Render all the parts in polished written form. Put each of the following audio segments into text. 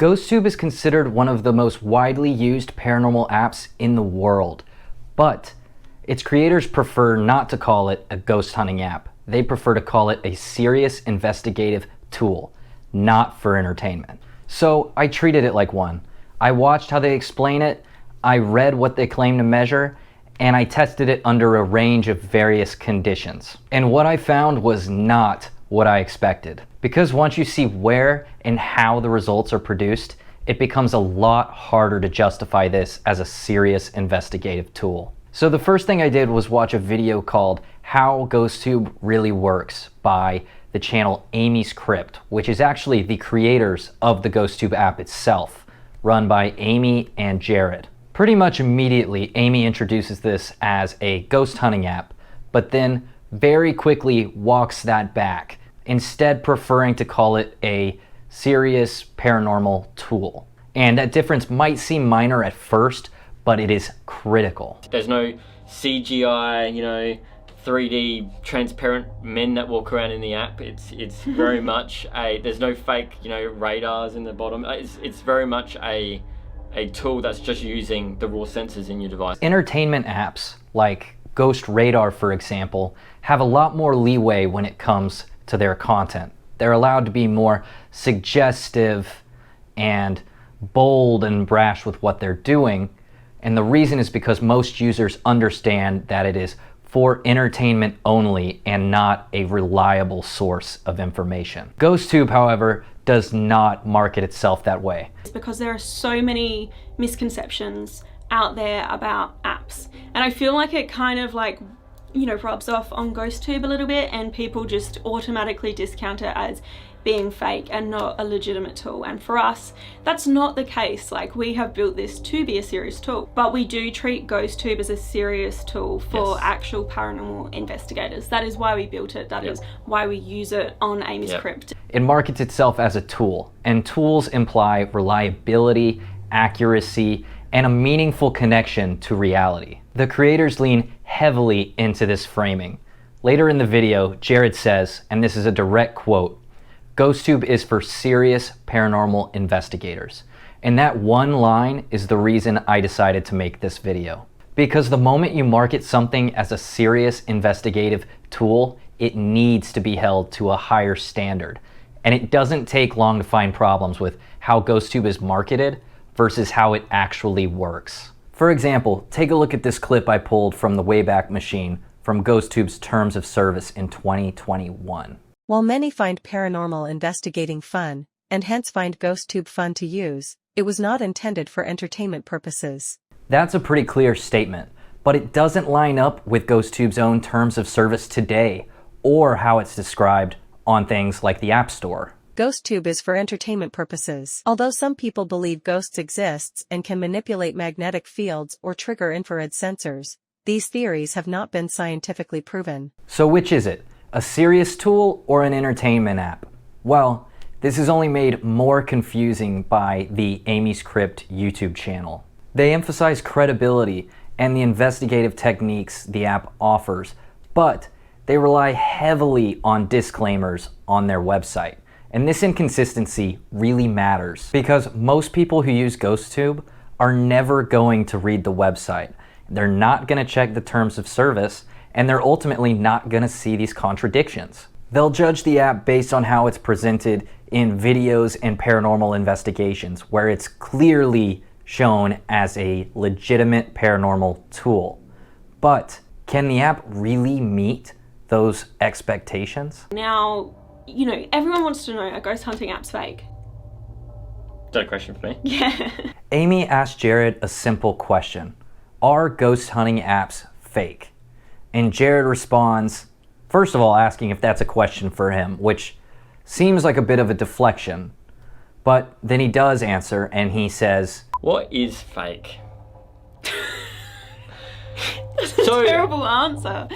GhostTube is considered one of the most widely used paranormal apps in the world, but its creators prefer not to call it a ghost hunting app. They prefer to call it a serious investigative tool, not for entertainment. So I treated it like one. I watched how they explain it, I read what they claim to measure, and I tested it under a range of various conditions. And what I found was not what I expected. Because once you see where and how the results are produced, it becomes a lot harder to justify this as a serious investigative tool. So the first thing I did was watch a video called How GhostTube Really Works by the channel Amy's Crypt, which is actually the creators of the GhostTube app itself, run by Amy and Jared. Pretty much immediately, Amy introduces this as a ghost hunting app, but then very quickly walks that back, instead preferring to call it a serious paranormal tool. And that difference might seem minor at first, but it is critical. There's no CGI, 3D transparent men that walk around in the app. It's very much there's no fake, radars in the bottom. It's very much a tool that's just using the raw sensors in your device. Entertainment apps like Ghost Radar, for example, have a lot more leeway when it comes to their content. They're allowed to be more suggestive and bold and brash with what they're doing. And the reason is because most users understand that it is for entertainment only and not a reliable source of information. GhostTube, however, does not market itself that way. It's because there are so many misconceptions out there about apps. And I feel like it kind of rubs off on GhostTube a little bit, and people just automatically discount it as being fake and not a legitimate tool. And for us, that's not the case. We have built this to be a serious tool, but we do treat GhostTube as a serious tool for actual paranormal investigators. That is why we built it. That is why we use it on Amy's Crypt. It markets itself as a tool, and tools imply reliability, accuracy, and a meaningful connection to reality. The creators lean heavily into this framing. Later in the video, Jared says, and this is a direct quote, "GhostTube is for serious paranormal investigators." And that one line is the reason I decided to make this video. Because the moment you market something as a serious investigative tool, it needs to be held to a higher standard. And it doesn't take long to find problems with how GhostTube is marketed versus how it actually works. For example, take a look at this clip I pulled from the Wayback Machine from GhostTube's Terms of Service in 2021. While many find paranormal investigating fun, and hence find GhostTube fun to use, it was not intended for entertainment purposes. That's a pretty clear statement, but it doesn't line up with GhostTube's own Terms of Service today, or how it's described on things like the App Store. GhostTube is for entertainment purposes. Although some people believe ghosts exist and can manipulate magnetic fields or trigger infrared sensors, these theories have not been scientifically proven. So which is it? A serious tool or an entertainment app? Well, this is only made more confusing by the Amy's Crypt YouTube channel. They emphasize credibility and the investigative techniques the app offers, but they rely heavily on disclaimers on their website. And this inconsistency really matters because most people who use GhostTube are never going to read the website. They're not going to check the terms of service, and they're ultimately not going to see these contradictions. They'll judge the app based on how it's presented in videos and paranormal investigations, where it's clearly shown as a legitimate paranormal tool. But can the app really meet those expectations? Now, everyone wants to know, a ghost hunting app's fake. Is that a question for me? Yeah. Amy asked Jared a simple question. Are ghost hunting apps fake? And Jared responds, first of all, asking if that's a question for him, which seems like a bit of a deflection. But then he does answer and he says, what is fake? That's a terrible answer.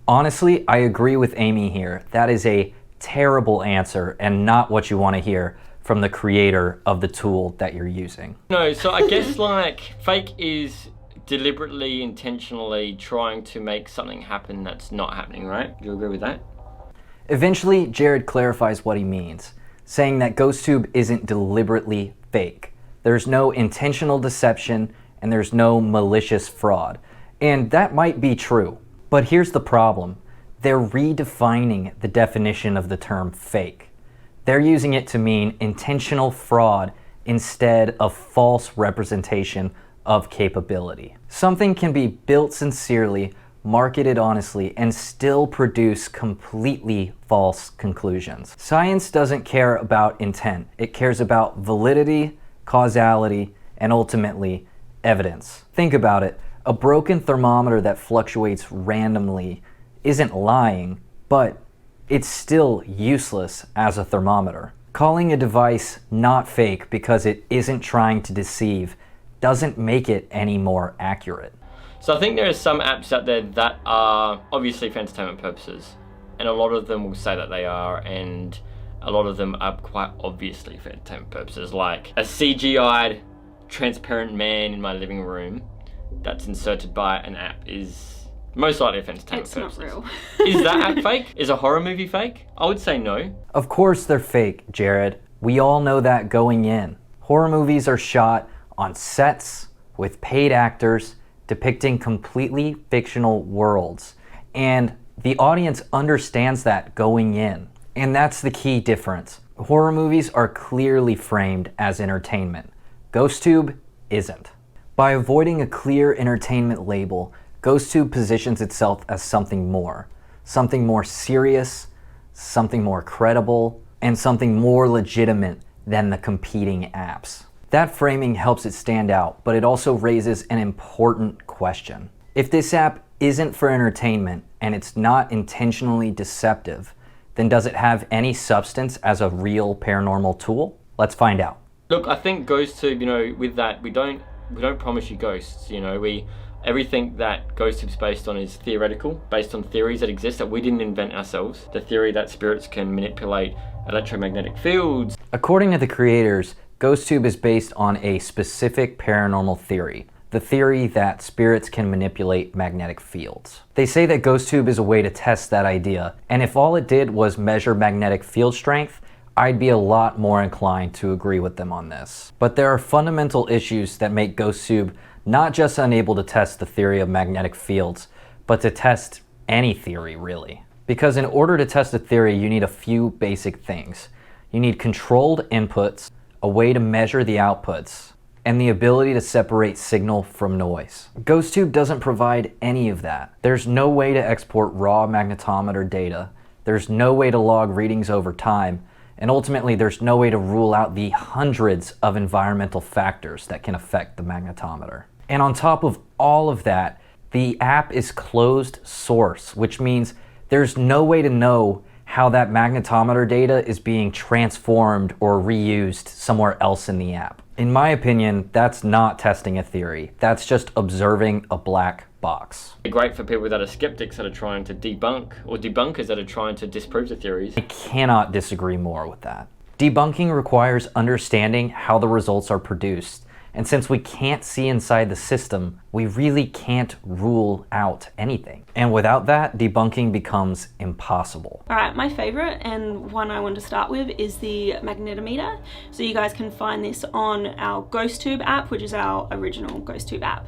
Honestly, I agree with Amy here. That is a terrible answer and not what you want to hear from the creator of the tool that you're using. No, so I guess fake is deliberately, intentionally trying to make something happen that's not happening, right? Do you agree with that? Eventually, Jared clarifies what he means, saying that GhostTube isn't deliberately fake. There's no intentional deception and there's no malicious fraud. And that might be true, but here's the problem. They're redefining the definition of the term fake. They're using it to mean intentional fraud instead of false representation of capability. Something can be built sincerely, marketed honestly, and still produce completely false conclusions. Science doesn't care about intent. It cares about validity, causality, and ultimately, evidence. Think about it. A broken thermometer that fluctuates randomly isn't lying, but it's still useless as a thermometer. Calling a device not fake because it isn't trying to deceive doesn't make it any more accurate. So I think there are some apps out there that are obviously for entertainment purposes, and a lot of them will say that they are, and a lot of them are quite obviously for entertainment purposes, like a CGI'd transparent man in my living room that's inserted by an app is most likely for entertainment purposes. It's not real. Is that app fake? Is a horror movie fake? I would say no. Of course they're fake, Jared. We all know that going in. Horror movies are shot on sets with paid actors depicting completely fictional worlds. And the audience understands that going in. And that's the key difference. Horror movies are clearly framed as entertainment. GhostTube isn't. By avoiding a clear entertainment label, GhostTube positions itself as something more serious, something more credible, and something more legitimate than the competing apps. That framing helps it stand out, but it also raises an important question. If this app isn't for entertainment and it's not intentionally deceptive, then does it have any substance as a real paranormal tool? Let's find out. Look, I think GhostTube, with that, we don't promise you ghosts, everything that GhostTube's based on is theoretical, based on theories that exist that we didn't invent ourselves. The theory that spirits can manipulate electromagnetic fields. According to the creators, GhostTube is based on a specific paranormal theory, the theory that spirits can manipulate magnetic fields. They say that GhostTube is a way to test that idea, and if all it did was measure magnetic field strength, I'd be a lot more inclined to agree with them on this. But there are fundamental issues that make GhostTube not just unable to test the theory of magnetic fields, but to test any theory, really. Because in order to test a theory, you need a few basic things. You need controlled inputs, a way to measure the outputs, and the ability to separate signal from noise. GhostTube doesn't provide any of that. There's no way to export raw magnetometer data. There's no way to log readings over time. And ultimately, there's no way to rule out the hundreds of environmental factors that can affect the magnetometer. And on top of all of that, the app is closed source, which means there's no way to know how that magnetometer data is being transformed or reused somewhere else in the app. In my opinion, that's not testing a theory. That's just observing a black box. Great for people that are skeptics that are trying to debunk, or debunkers that are trying to disprove the theories. I cannot disagree more with that. Debunking requires understanding how the results are produced. And since we can't see inside the system, we really can't rule out anything. And without that, debunking becomes impossible. All right, my favorite and one I want to start with is the Magnetometer. So you guys can find this on our GhostTube app, which is our original GhostTube app.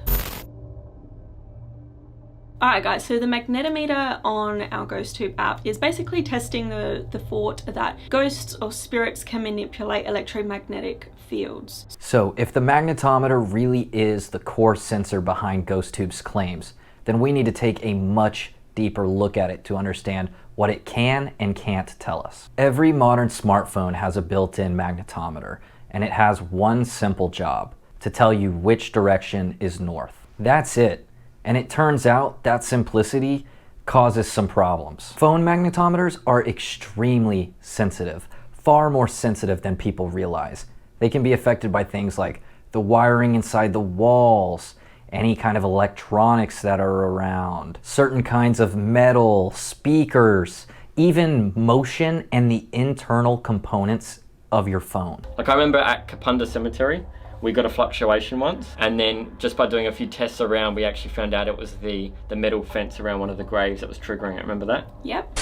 Alright guys, so the Magnetometer on our GhostTube app is basically testing the thought that ghosts or spirits can manipulate electromagnetic fields. So if the magnetometer really is the core sensor behind GhostTube's claims, then we need to take a much deeper look at it to understand what it can and can't tell us. Every modern smartphone has a built-in magnetometer, and it has one simple job: to tell you which direction is north. That's it. And it turns out that simplicity causes some problems. Phone magnetometers are extremely sensitive, far more sensitive than people realize. They can be affected by things like the wiring inside the walls, any kind of electronics that are around, certain kinds of metal, speakers, even motion and the internal components of your phone. Like I remember at Kapunda Cemetery, we got a fluctuation once, and then just by doing a few tests around, we actually found out it was the metal fence around one of the graves that was triggering it. Remember that? Yep.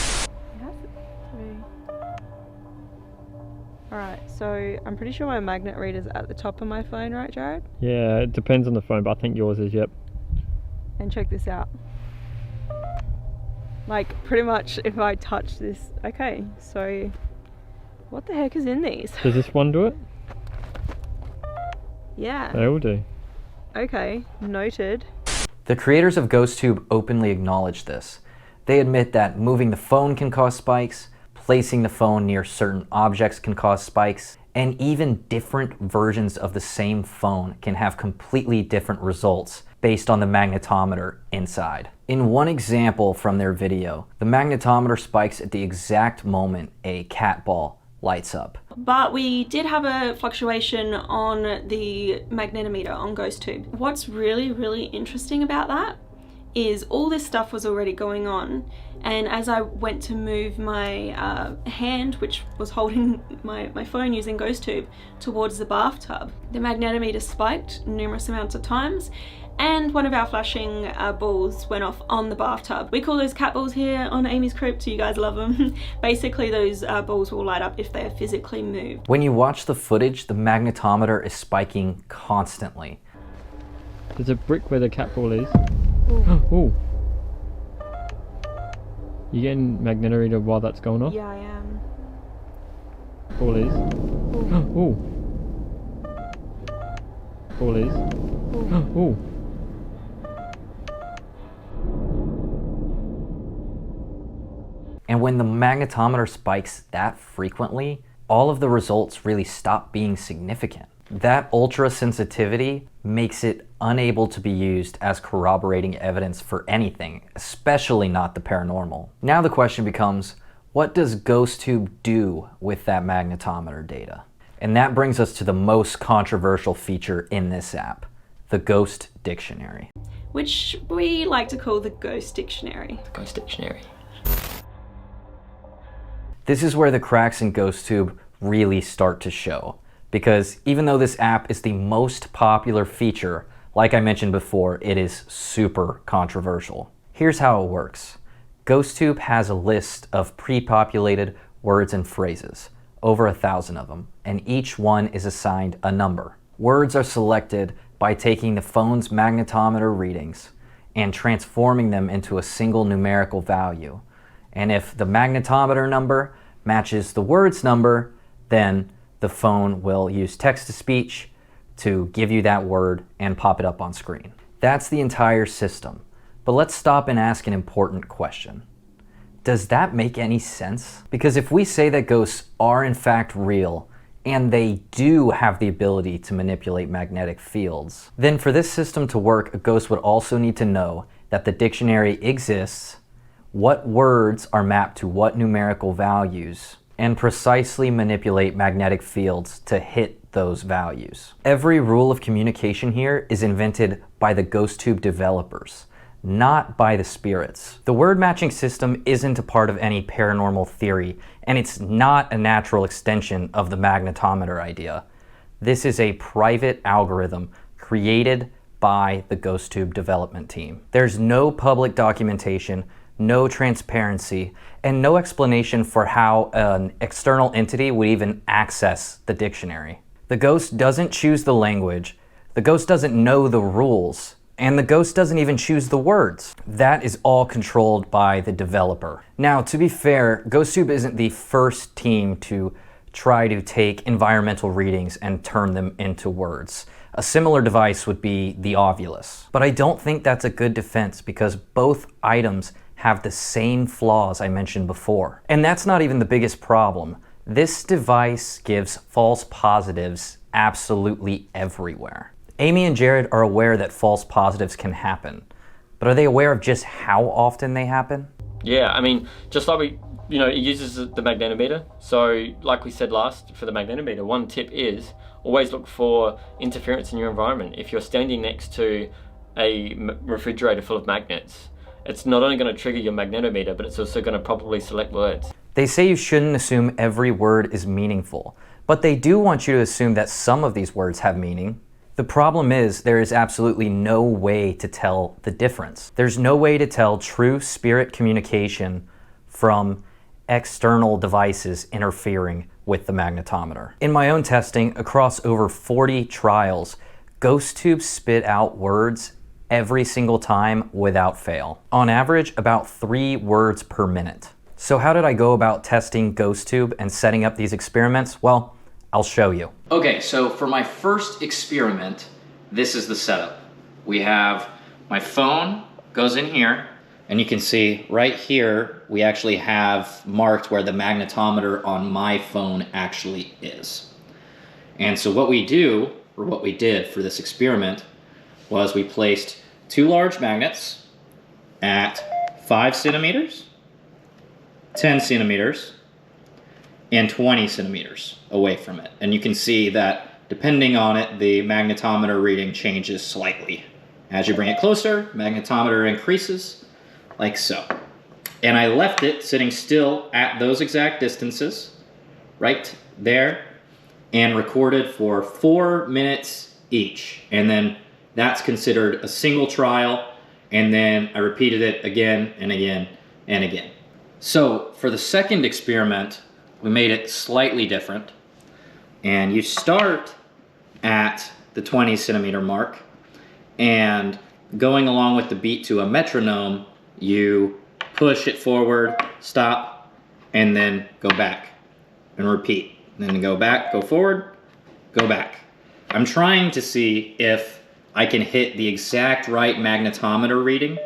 Alright, So I'm pretty sure my magnet reader's at the top of my phone, right, Jared? Yeah, it depends on the phone, but I think yours is, yep. And check this out. Like, pretty much if I touch this... Okay, so what the heck is in these? Does this one do it? Yeah. They all do. Okay, noted. The creators of GhostTube openly acknowledge this. They admit that moving the phone can cause spikes, placing the phone near certain objects can cause spikes, and even different versions of the same phone can have completely different results based on the magnetometer inside. In one example from their video, the magnetometer spikes at the exact moment a cat ball lights up. But we did have a fluctuation on the magnetometer on GhostTube. What's really, really interesting about that is all this stuff was already going on, and as I went to move my hand, which was holding my phone using GhostTube, towards the bathtub, the magnetometer spiked numerous amounts of times, and one of our flashing balls went off on the bathtub. We call those cat balls here on Amy's Crypt, so you guys love them. Basically, those balls will light up if they are physically moved. When you watch the footage, the magnetometer is spiking constantly. There's a brick where the cat ball is. Ooh. Ooh. You getting magnetometer while that's going off? Yeah, I am. Ball is. Ooh. Ooh. Ball is. Ooh. Ooh. And when the magnetometer spikes that frequently, all of the results really stop being significant. That ultra sensitivity makes it unable to be used as corroborating evidence for anything, especially not the paranormal. Now the question becomes, what does GhostTube do with that magnetometer data? And that brings us to the most controversial feature in this app, the Ghost Dictionary. Which we like to call the Ghost Dictionary. Ghost Dictionary. This is where the cracks in GhostTube really start to show. Because even though this app is the most popular feature, like I mentioned before, it is super controversial. Here's how it works. GhostTube has a list of pre-populated words and phrases, over 1,000 of them, and each one is assigned a number. Words are selected by taking the phone's magnetometer readings and transforming them into a single numerical value. And if the magnetometer number matches the words number, then the phone will use text-to-speech to give you that word and pop it up on screen. That's the entire system. But let's stop and ask an important question. Does that make any sense? Because if we say that ghosts are in fact real, and they do have the ability to manipulate magnetic fields, then for this system to work, a ghost would also need to know that the dictionary exists, what words are mapped to what numerical values, and precisely manipulate magnetic fields to hit those values. Every rule of communication here is invented by the GhostTube developers, not by the spirits. The word matching system isn't a part of any paranormal theory, and it's not a natural extension of the magnetometer idea. This is a private algorithm created by the GhostTube development team. There's no public documentation, no transparency, and no explanation for how an external entity would even access the dictionary. The ghost doesn't choose the language, the ghost doesn't know the rules, and the ghost doesn't even choose the words. That is all controlled by the developer. Now, to be fair, GhostTube isn't the first team to try to take environmental readings and turn them into words. A similar device would be the Ovulus. But I don't think that's a good defense because both items have the same flaws I mentioned before. And that's not even the biggest problem. This device gives false positives absolutely everywhere. Amy and Jared are aware that false positives can happen, but are they aware of just how often they happen? Yeah, I mean, just like it uses the magnetometer. So like we said last, for the magnetometer, one tip is always look for interference in your environment. If you're standing next to a refrigerator full of magnets, it's not only going to trigger your magnetometer, but it's also going to probably select words. They say you shouldn't assume every word is meaningful, but they do want you to assume that some of these words have meaning. The problem is there is absolutely no way to tell the difference. There's no way to tell true spirit communication from external devices interfering with the magnetometer. In my own testing, across over 40 trials, GhostTube spit out words every single time without fail. On average, about 3 words per minute. So how did I go about testing GhostTube and setting up these experiments? Well, I'll show you. Okay, so for my first experiment, this is the setup. We have my phone goes in here, and you can see right here, we actually have marked where the magnetometer on my phone actually is. And so what we do, or what we did for this experiment, was we placed 2 large magnets at 5 centimeters, 10 centimeters, and 20 centimeters away from it. And you can see that depending on it, the magnetometer reading changes slightly. As you bring it closer, magnetometer increases, like so. And I left it sitting still at those exact distances, right there, and recorded for 4 minutes each. And then that's considered a single trial, and then I repeated it again and again and again. So for the second experiment, we made it slightly different. And you start at the 20 centimeter mark, and going along with the beat to a metronome, you push it forward, stop, and then go back and repeat. And then go back, go forward, go back. I'm trying to see if I can hit the exact right magnetometer reading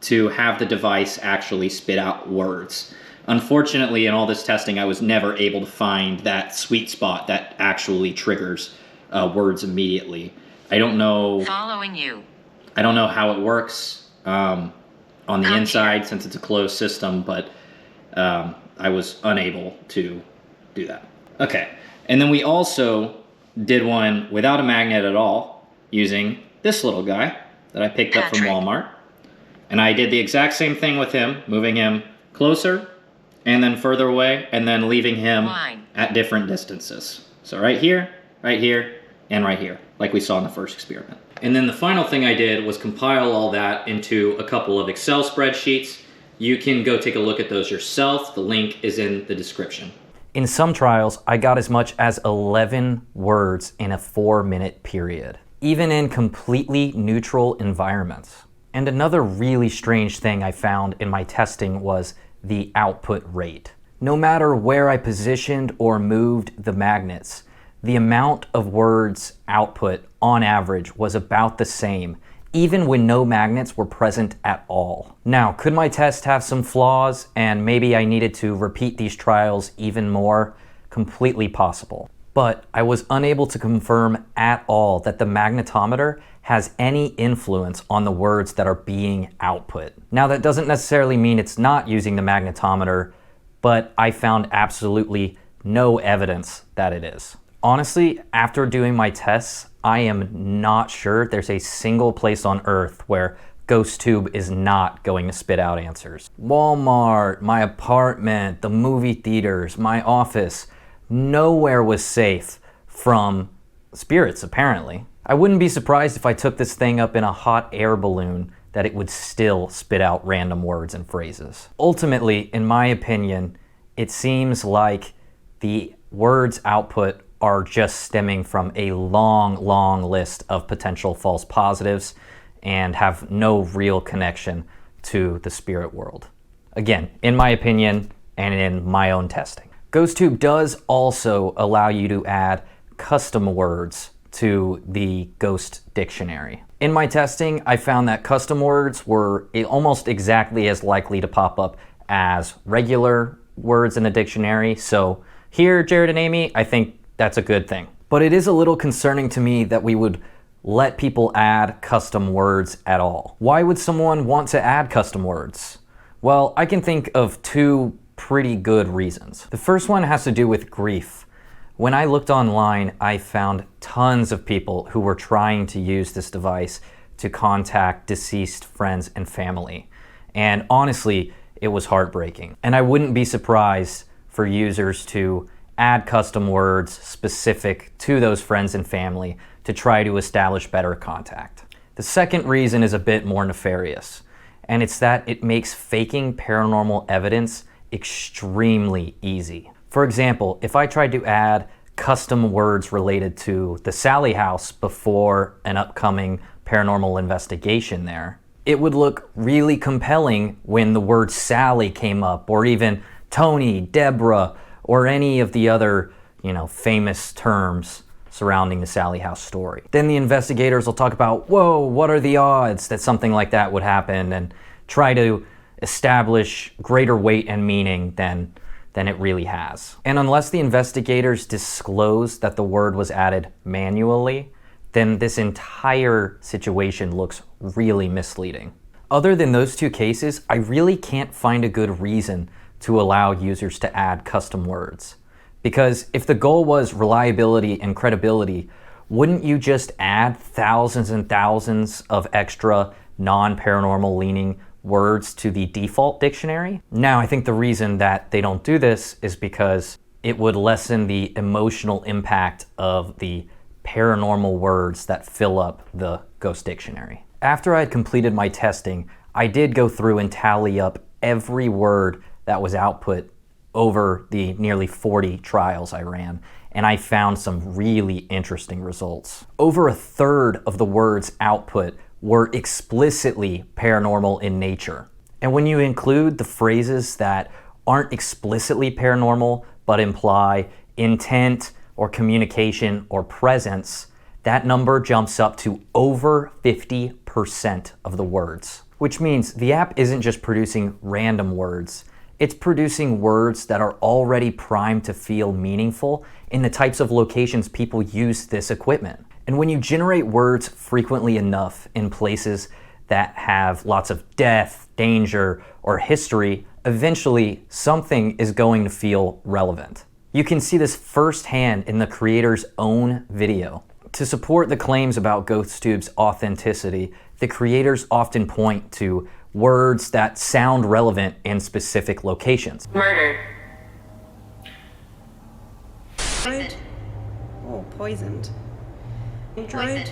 to have the device actually spit out words. Unfortunately, in all this testing, I was never able to find that sweet spot that actually triggers words immediately. I don't know. Following you. I don't know how it works on the inside since it's a closed system, but I was unable to do that. Okay, and then we also did one without a magnet at all, using this little guy that I picked up from Walmart. And I did the exact same thing with him, moving him closer and then further away, and then leaving him at different distances. So right here, and right here, like we saw in the first experiment. And then the final thing I did was compile all that into a couple of Excel spreadsheets. You can go take a look at those yourself. The link is in the description. In some trials, I got as much as 11 words in a 4-minute period, even in completely neutral environments. And another really strange thing I found in my testing was the output rate. No matter where I positioned or moved the magnets, the amount of words output on average was about the same, even when no magnets were present at all. Now, could my test have some flaws and maybe I needed to repeat these trials even more? Completely possible. But I was unable to confirm at all that the magnetometer has any influence on the words that are being output. Now, that doesn't necessarily mean it's not using the magnetometer, but I found absolutely no evidence that it is. Honestly, after doing my tests, I am not sure there's a single place on Earth where GhostTube is not going to spit out answers. Walmart, my apartment, the movie theaters, my office, nowhere was safe from spirits, apparently. I wouldn't be surprised if I took this thing up in a hot air balloon that it would still spit out random words and phrases. Ultimately, in my opinion, it seems like the words output are just stemming from a long list of potential false positives and have no real connection to the spirit world. Again, in my opinion and in my own testing. GhostTube does also allow you to add custom words to the Ghost Dictionary. In my testing, I found that custom words were almost exactly as likely to pop up as regular words in the dictionary. So here, Jared and Amy, I think that's a good thing. But it is a little concerning to me that we would let people add custom words at all. Why would someone want to add custom words? Well, I can think of 2 pretty good reasons. The first one has to do with grief. When I looked online, I found tons of people who were trying to use this device to contact deceased friends and family. And honestly, it was heartbreaking. And I wouldn't be surprised for users to add custom words specific to those friends and family to try to establish better contact. The second reason is a bit more nefarious, and it's that it makes faking paranormal evidence extremely easy. For example, if I tried to add custom words related to the Sallie house before an upcoming paranormal investigation there, it would look really compelling when the word Sallie came up, or even Tony, Deborah, or any of the other, famous terms surrounding the Sallie house story. Then the investigators will talk about, whoa, what are the odds that something like that would happen, and try to establish greater weight and meaning than it really has. And unless the investigators disclose that the word was added manually, then this entire situation looks really misleading. Other than those two cases, I really can't find a good reason to allow users to add custom words. Because if the goal was reliability and credibility, wouldn't you just add thousands and thousands of extra non-paranormal leaning words to the default dictionary? Now, I think the reason that they don't do this is because it would lessen the emotional impact of the paranormal words that fill up the Ghost Dictionary. After I had completed my testing, I did go through and tally up every word that was output over the nearly 40 trials I ran, and I found some really interesting results. Over a third of the words output were explicitly paranormal in nature. And when you include the phrases that aren't explicitly paranormal but imply intent or communication or presence, that number jumps up to over 50% of the words. Which means the app isn't just producing random words, it's producing words that are already primed to feel meaningful in the types of locations people use this equipment. And when you generate words frequently enough in places that have lots of death, danger, or history, eventually something is going to feel relevant. You can see this firsthand in the creator's own video. To support the claims about GhostTube's authenticity, the creators often point to words that sound relevant in specific locations. Murdered. Or poisoned. Poisoned.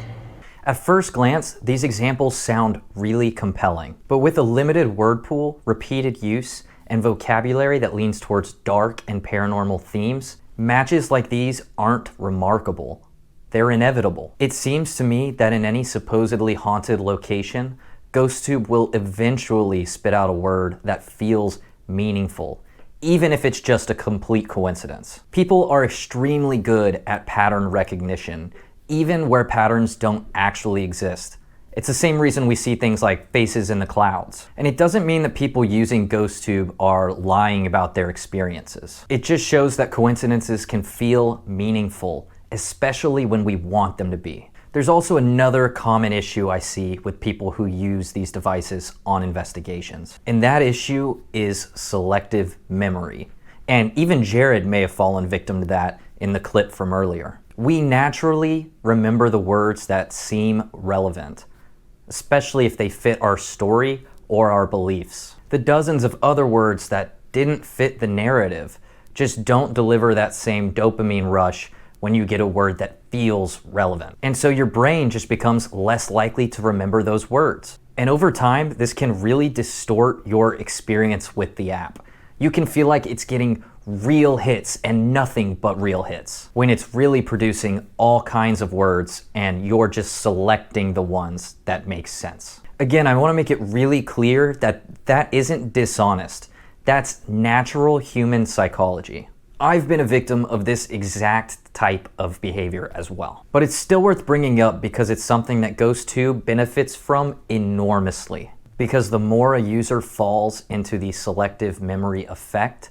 At first glance, these examples sound really compelling, but with a limited word pool, repeated use, and vocabulary that leans towards dark and paranormal themes, matches like these aren't remarkable. They're inevitable. It seems to me that in any supposedly haunted location, GhostTube will eventually spit out a word that feels meaningful, even if it's just a complete coincidence. People are extremely good at pattern recognition, even where patterns don't actually exist. It's the same reason we see things like faces in the clouds. And it doesn't mean that people using GhostTube are lying about their experiences. It just shows that coincidences can feel meaningful, especially when we want them to be. There's also another common issue I see with people who use these devices on investigations. And that issue is selective memory. And even Jared may have fallen victim to that in the clip from earlier. We naturally remember the words that seem relevant, especially if they fit our story or our beliefs. The dozens of other words that didn't fit the narrative just don't deliver that same dopamine rush when you get a word that feels relevant. And so your brain just becomes less likely to remember those words. And over time, this can really distort your experience with the app. You can feel like it's getting real hits and nothing but real hits, when it's really producing all kinds of words and you're just selecting the ones that make sense. Again, I want to make it really clear that that isn't dishonest. That's natural human psychology. I've been a victim of this exact type of behavior as well. But it's still worth bringing up because it's something that GhostTube benefits from enormously. Because the more a user falls into the selective memory effect,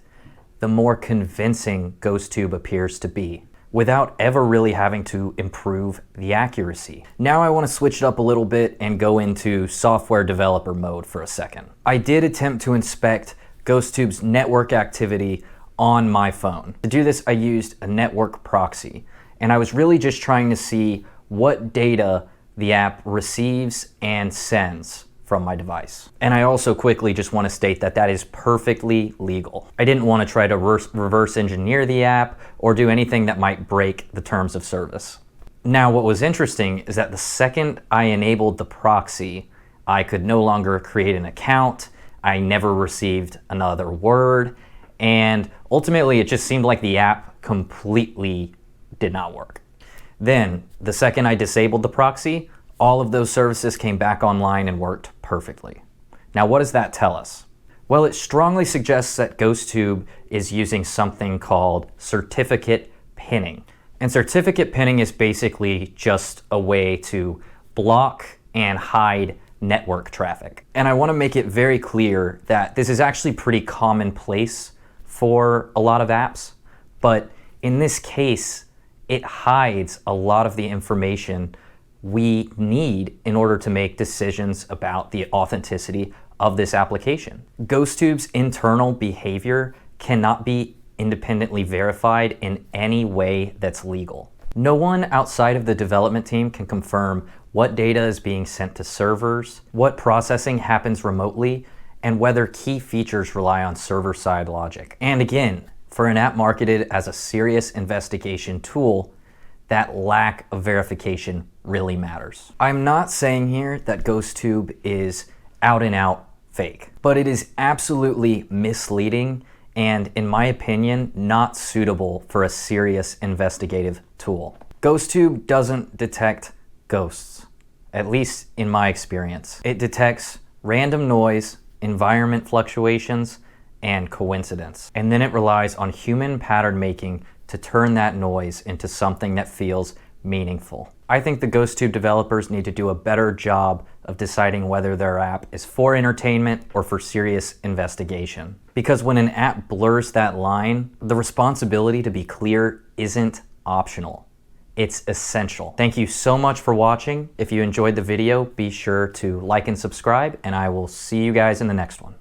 the more convincing GhostTube appears to be, without ever really having to improve the accuracy. Now I want to switch it up a little bit and go into software developer mode for a second. I did attempt to inspect GhostTube's network activity on my phone. To do this, I used a network proxy, and I was really just trying to see what data the app receives and sends from my device. And I also quickly just want to state that that is perfectly legal. I didn't want to try to reverse engineer the app or do anything that might break the terms of service. Now, what was interesting is that the second I enabled the proxy, I could no longer create an account, I never received another word, And ultimately, it just seemed like the app completely did not work. Then, the second I disabled the proxy, all of those services came back online and worked perfectly. Now, what does that tell us? Well, it strongly suggests that GhostTube is using something called certificate pinning. And certificate pinning is basically just a way to block and hide network traffic. And I want to make it very clear that this is actually pretty commonplace for a lot of apps, but in this case, it hides a lot of the information we need in order to make decisions about the authenticity of this application. GhostTube's internal behavior cannot be independently verified in any way that's legal. No one outside of the development team can confirm what data is being sent to servers, what processing happens remotely, and whether key features rely on server-side logic. And again, for an app marketed as a serious investigation tool, that lack of verification really matters. I'm not saying here that GhostTube is out and out fake, but it is absolutely misleading and, in my opinion, not suitable for a serious investigative tool. GhostTube doesn't detect ghosts, at least in my experience. It detects random noise, environment fluctuations, and coincidence. And then it relies on human pattern making to turn that noise into something that feels meaningful. I think the GhostTube developers need to do a better job of deciding whether their app is for entertainment or for serious investigation. Because when an app blurs that line, the responsibility to be clear isn't optional. It's essential. Thank you so much for watching. If you enjoyed the video, be sure to like and subscribe, and I will see you guys in the next one.